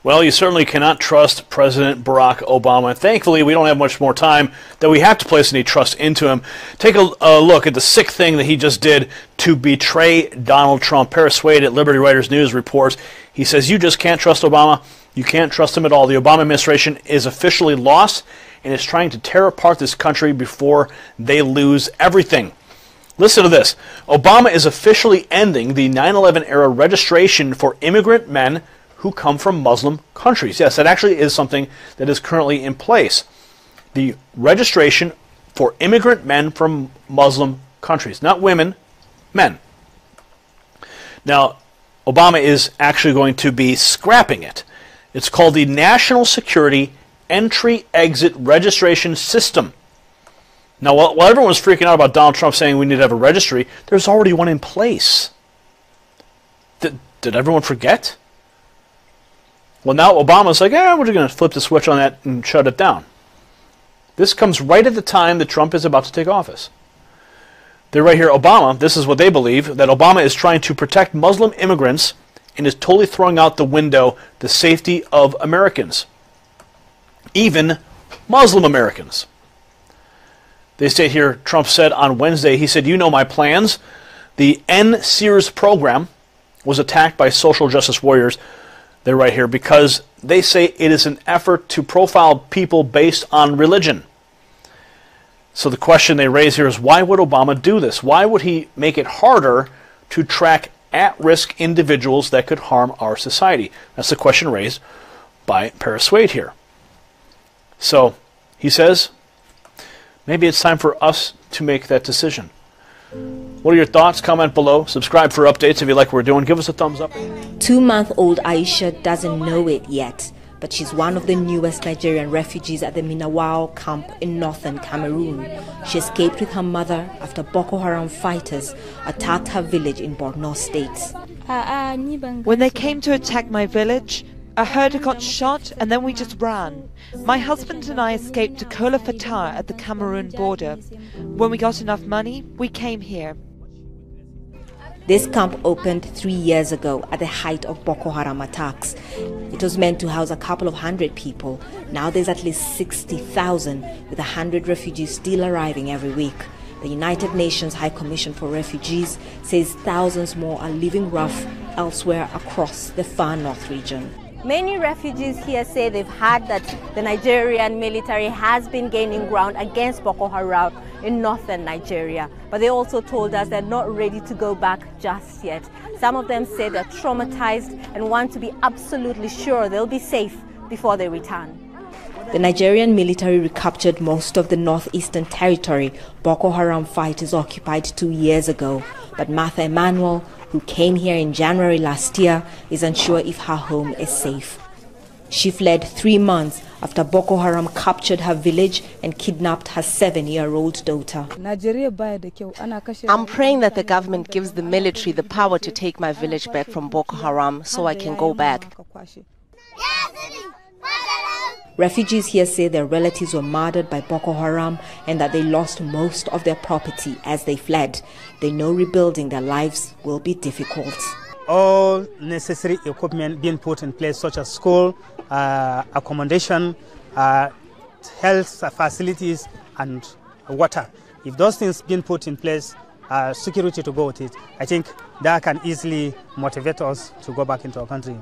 Well, you certainly cannot trust President Barack Obama. And thankfully, we don't have much more time that we have to place any trust into him. Take a look at the sick thing that he just did to betray Donald Trump. Paris Wade at Liberty Writers News reports, he says, you just can't trust Obama. You can't trust him at all. The Obama administration is officially lost and is trying to tear apart this country before they lose everything. Listen to this. Obama is officially ending the 9/11 era registration for immigrant men who come from Muslim countries. Yes, that actually is something that is currently in place. The registration for immigrant men from Muslim countries. Not women, men. Now, Obama is actually going to be scrapping it. It's called the National Security Entry-Exit Registration System. Now, while everyone's freaking out about Donald Trump saying we need to have a registry, there's already one in place. Did everyone forget? Well, now Obama's like, we're just going to flip the switch on that and shut it down. This comes right at the time that Trump is about to take office. They're right here, Obama, this is what they believe, that Obama is trying to protect Muslim immigrants and is totally throwing out the window the safety of Americans. Even Muslim Americans. They state here, Trump said on Wednesday, he said, you know my plans. The N-Sears program was attacked by social justice warriors. They're right here because they say it is an effort to profile people based on religion. So the question they raise here is, why would Obama do this? Why would he make it harder to track at-risk individuals that could harm our society? That's the question raised by Paris Wade here. So he says, maybe it's time for us to make that decision. What are your thoughts? Comment below. Subscribe for updates if you like what we're doing. Give us a thumbs up. 2-month-old Aisha doesn't know it yet, but she's one of the newest Nigerian refugees at the Minawao camp in northern Cameroon. She escaped with her mother after Boko Haram fighters attacked her village in Borno State. When they came to attack my village, a herder got shot and then we just ran. My husband and I escaped to Kola Fatah at the Cameroon border. When we got enough money, we came here. This camp opened 3 years ago at the height of Boko Haram attacks. It was meant to house a couple of hundred people. Now there's at least 60,000, with 100 refugees still arriving every week. The United Nations High Commission for Refugees says thousands more are living rough elsewhere across the far north region. Many refugees here say they've heard that the Nigerian military has been gaining ground against Boko Haram in northern Nigeria. But they also told us they're not ready to go back just yet. Some of them say they're traumatized and want to be absolutely sure they'll be safe before they return. The Nigerian military recaptured most of the northeastern territory Boko Haram fighters occupied 2 years ago. But Martha Emmanuel, who came here in January last year, is unsure if her home is safe. She fled 3 months after Boko Haram captured her village and kidnapped her 7-year-old daughter. I'm praying that the government gives the military the power to take my village back from Boko Haram so I can go back. Refugees here say their relatives were murdered by Boko Haram and that they lost most of their property as they fled. They know rebuilding their lives will be difficult. All necessary equipment being put in place, such as school, accommodation, health facilities, and water. If those things being put in place, security to go with it, I think that can easily motivate us to go back into our country.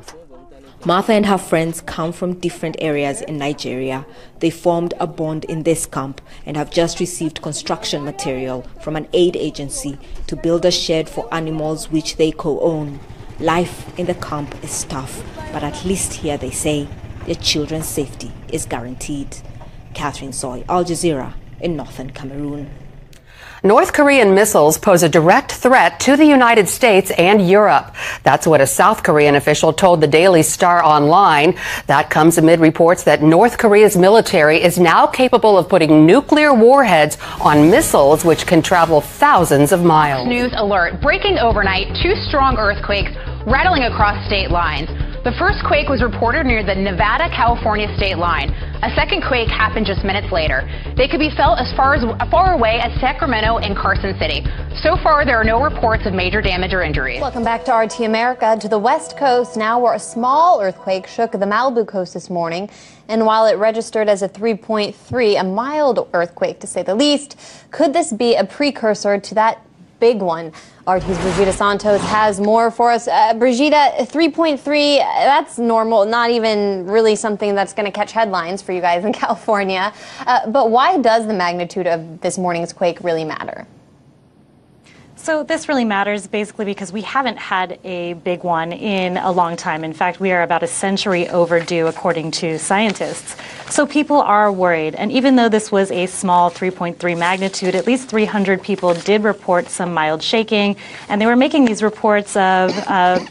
Martha and her friends come from different areas in Nigeria. They formed a bond in this camp and have just received construction material from an aid agency to build a shed for animals which they co-own. Life in the camp is tough, but at least here they say their children's safety is guaranteed. Catherine Soy, Al Jazeera in northern Cameroon. North Korean missiles pose a direct threat to the United States and Europe. That's what a South Korean official told the Daily Star Online. That comes amid reports that North Korea's military is now capable of putting nuclear warheads on missiles which can travel thousands of miles. News alert. Breaking overnight, 2 strong earthquakes rattling across state lines. The first quake was reported near the Nevada-California state line. A second quake happened just minutes later. They could be felt as far away as Sacramento and Carson City. So far, there are no reports of major damage or injuries. Welcome back to RT America. To the west coast now, where a small earthquake shook the Malibu coast this morning. And while it registered as a 3.3, a mild earthquake to say the least, could this be a precursor to that big one? RT's Brigida Santos has more for us. Brigida, 3.3, that's normal, not even really something that's going to catch headlines for you guys in California. But why does the magnitude of this morning's quake really matter? So this really matters basically because we haven't had a big one in a long time. In fact, we are about a century overdue, according to scientists. So people are worried. And even though this was a small 3.3 magnitude, at least 300 people did report some mild shaking. And they were making these reports of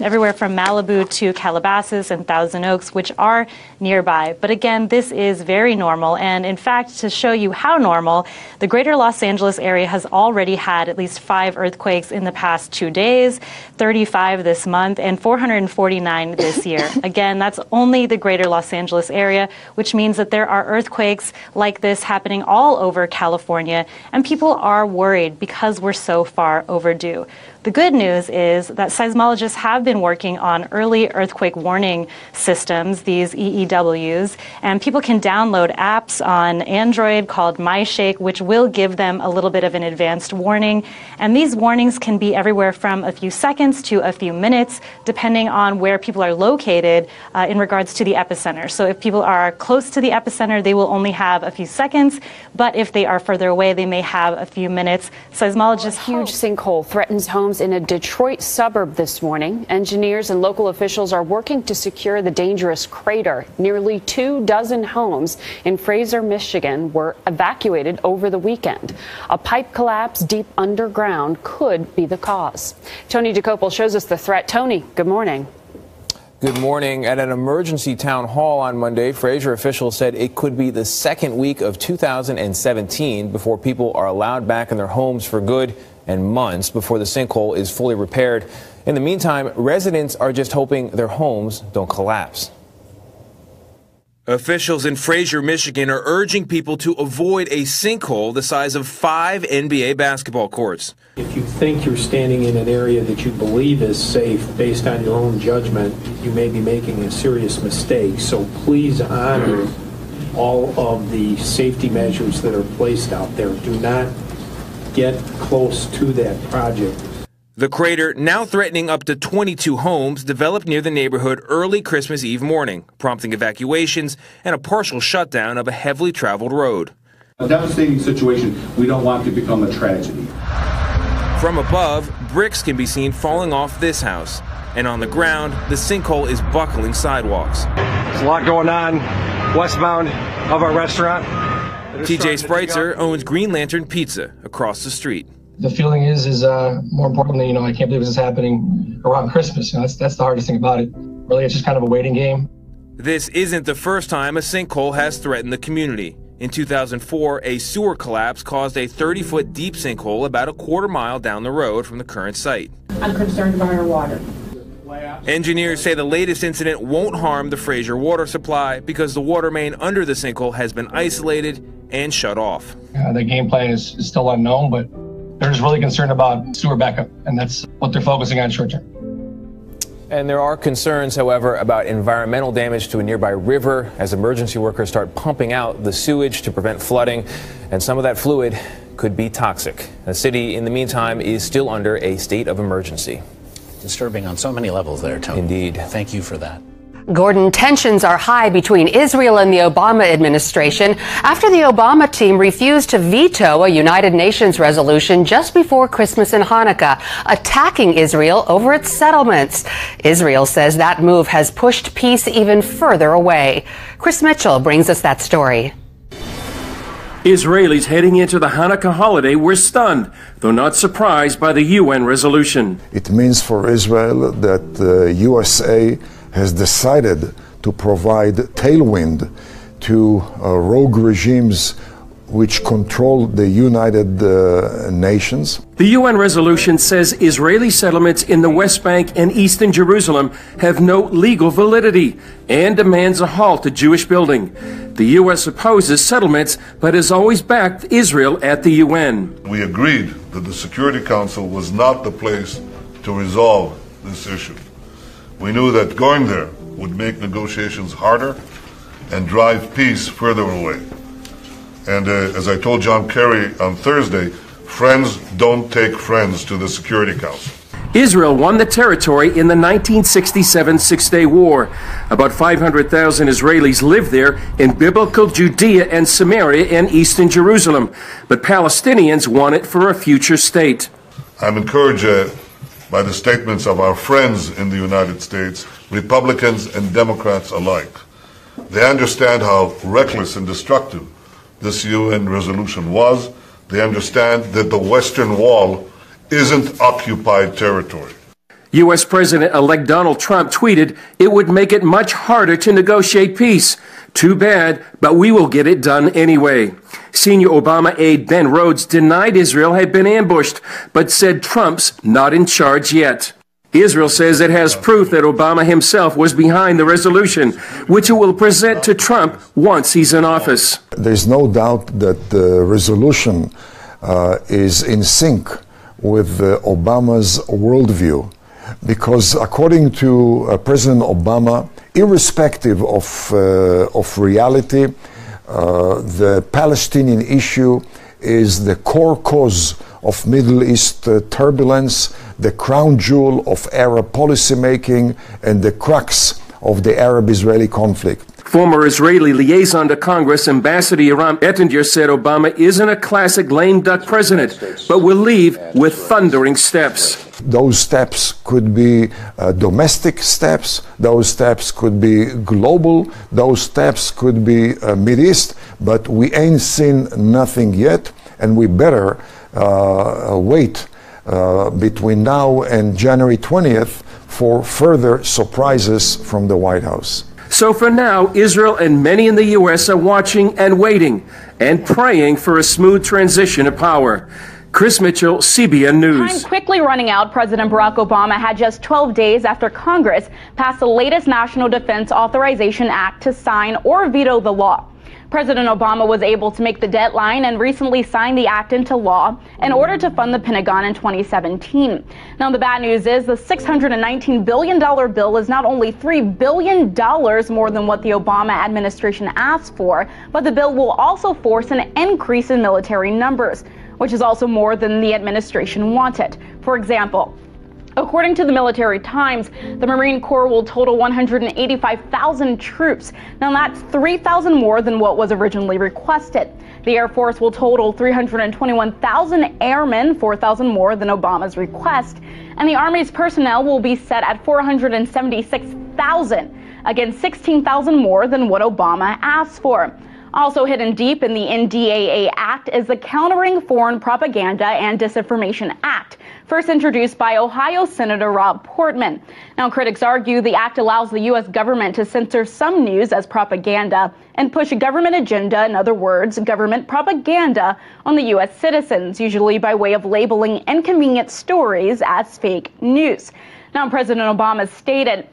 everywhere from Malibu to Calabasas and Thousand Oaks, which are nearby. But again, this is very normal. And in fact, to show you how normal, the greater Los Angeles area has already had at least 5 earthquakes in the past 2 days, 35 this month, and 449 this year. Again, that's only the greater Los Angeles area, which means that there are earthquakes like this happening all over California, and people are worried because we're so far overdue. The good news is that seismologists have been working on early earthquake warning systems, these EEWs, and people can download apps on Android called MyShake, which will give them a little bit of an advanced warning. And these warnings can be everywhere from a few seconds to a few minutes, depending on where people are located in regards to the epicenter. So if people are close to the epicenter, they will only have a few seconds, but if they are further away, they may have a few minutes. Seismologists huge sinkhole threatens homes in a Detroit suburb this morning. Engineers and local officials are working to secure the dangerous crater. Nearly 24 homes in Fraser, Michigan were evacuated over the weekend. A pipe collapse deep underground could be the cause. Tony DeCopel shows us the threat. Tony, good morning. Good morning. At an emergency town hall on Monday, Fraser officials said it could be the second week of 2017 before people are allowed back in their homes for good, and months before the sinkhole is fully repaired. In the meantime, residents are just hoping their homes don't collapse. Officials in Fraser, Michigan are urging people to avoid a sinkhole the size of 5 NBA basketball courts. If you think you're standing in an area that you believe is safe based on your own judgment, you may be making a serious mistake. So please honor all of the safety measures that are placed out there. Do not get close to that project. The crater, now threatening up to 22 homes, developed near the neighborhood early Christmas Eve morning, prompting evacuations and a partial shutdown of a heavily traveled road. A devastating situation we don't want to become a tragedy. From above, bricks can be seen falling off this house. And on the ground, the sinkhole is buckling sidewalks. There's a lot going on westbound of our restaurant. TJ Spreitzer owns Green Lantern Pizza across the street. The feeling is more importantly, I can't believe this is happening around Christmas. That's the hardest thing about it. Really, it's just kind of a waiting game. This isn't the first time a sinkhole has threatened the community. In 2004, a sewer collapse caused a 30-foot deep sinkhole about a quarter mile down the road from the current site. I'm concerned about our water. Engineers say the latest incident won't harm the Fraser water supply because the water main under the sinkhole has been isolated and shut off. The game plan is still unknown, but they're just really concerned about sewer backup, and that's what they're focusing on short term. And there are concerns, however, about environmental damage to a nearby river as emergency workers start pumping out the sewage to prevent flooding, and some of that fluid could be toxic. The city, in the meantime, is still under a state of emergency. Disturbing on so many levels there, Tony. Indeed. Thank you for that. Gordon, tensions are high between Israel and the Obama administration after the Obama team refused to veto a United Nations resolution just before Christmas and Hanukkah, attacking Israel over its settlements. Israel says that move has pushed peace even further away. Chris Mitchell brings us that story. Israelis heading into the Hanukkah holiday were stunned, though not surprised by the UN resolution. It means for Israel that the USA has decided to provide tailwind to rogue regimes which control the United Nations. The UN resolution says Israeli settlements in the West Bank and eastern Jerusalem have no legal validity and demands a halt to Jewish building. The U.S. opposes settlements but has always backed Israel at the UN. We agreed that the Security Council was not the place to resolve this issue. We knew that going there would make negotiations harder and drive peace further away. And as I told John Kerry on Thursday, friends don't take friends to the Security Council. Israel won the territory in the 1967 Six-Day War. About 500,000 Israelis live there in biblical Judea and Samaria and eastern Jerusalem. But Palestinians want it for a future state. I'm encouraged by the statements of our friends in the United States, Republicans and Democrats alike. They understand how reckless and destructive this UN resolution was. They understand that the Western Wall isn't occupied territory. U.S. President-elect Donald Trump tweeted, "It would make it much harder to negotiate peace. Too bad, but we will get it done anyway." Senior Obama aide Ben Rhodes denied Israel had been ambushed, but said Trump's not in charge yet. Israel says it has proof that Obama himself was behind the resolution, which it will present to Trump once he's in office. There's no doubt that the resolution is in sync with Obama's worldview, because according to President Obama, irrespective of reality, the Palestinian issue is the core cause of Middle East turbulence, the crown jewel of Arab policymaking, and the crux of the Arab-Israeli conflict. Former Israeli liaison to Congress, Ambassador Yoram Ettinger, said Obama isn't a classic lame duck president, but will leave with thundering steps. Those steps could be domestic steps, those steps could be global, those steps could be Mideast, but we ain't seen nothing yet, and we better wait between now and January 20th for further surprises from the White House. So for now, Israel and many in the U.S. are watching and waiting and praying for a smooth transition of power. Chris Mitchell, CBN News. Time quickly running out. President Barack Obama had just 12 days after Congress passed the latest National Defense Authorization Act to sign or veto the law. President Obama was able to make the deadline and recently signed the act into law in order to fund the Pentagon in 2017. Now, the bad news is the $619 billion bill is not only $3 billion more than what the Obama administration asked for, but the bill will also force an increase in military numbers, which is also more than the administration wanted. For example, according to the Military Times, the Marine Corps will total 185,000 troops. Now that's 3,000 more than what was originally requested. The Air Force will total 321,000 airmen, 4,000 more than Obama's request. And the Army's personnel will be set at 476,000, again 16,000 more than what Obama asked for. Also hidden deep in the NDAA Act is the Countering Foreign Propaganda and Disinformation Act, first introduced by Ohio Senator Rob Portman. Now, critics argue the act allows the U.S. government to censor some news as propaganda and push a government agenda, in other words, government propaganda, on the U.S. citizens, usually by way of labeling inconvenient stories as fake news. Now, President Obama stated,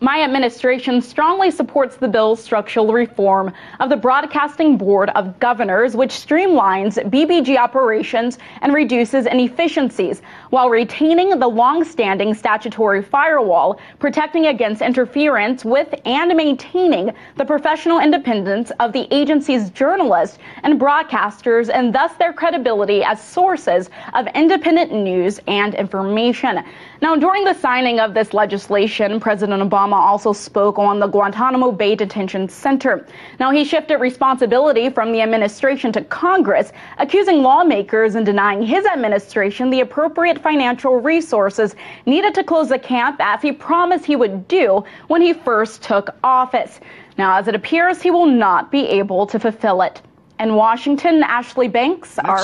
"My administration strongly supports the bill's structural reform of the Broadcasting Board of Governors, which streamlines BBG operations and reduces inefficiencies while retaining the long-standing statutory firewall, protecting against interference with and maintaining the professional independence of the agency's journalists and broadcasters, and thus their credibility as sources of independent news and information." Now, during the signing of this legislation, President Obama also spoke on the Guantanamo Bay Detention Center. Now, he shifted responsibility from the administration to Congress, accusing lawmakers and denying his administration the appropriate financial resources needed to close the camp, as he promised he would do when he first took office. Now, as it appears, he will not be able to fulfill it. In Washington, Ashley Banks, our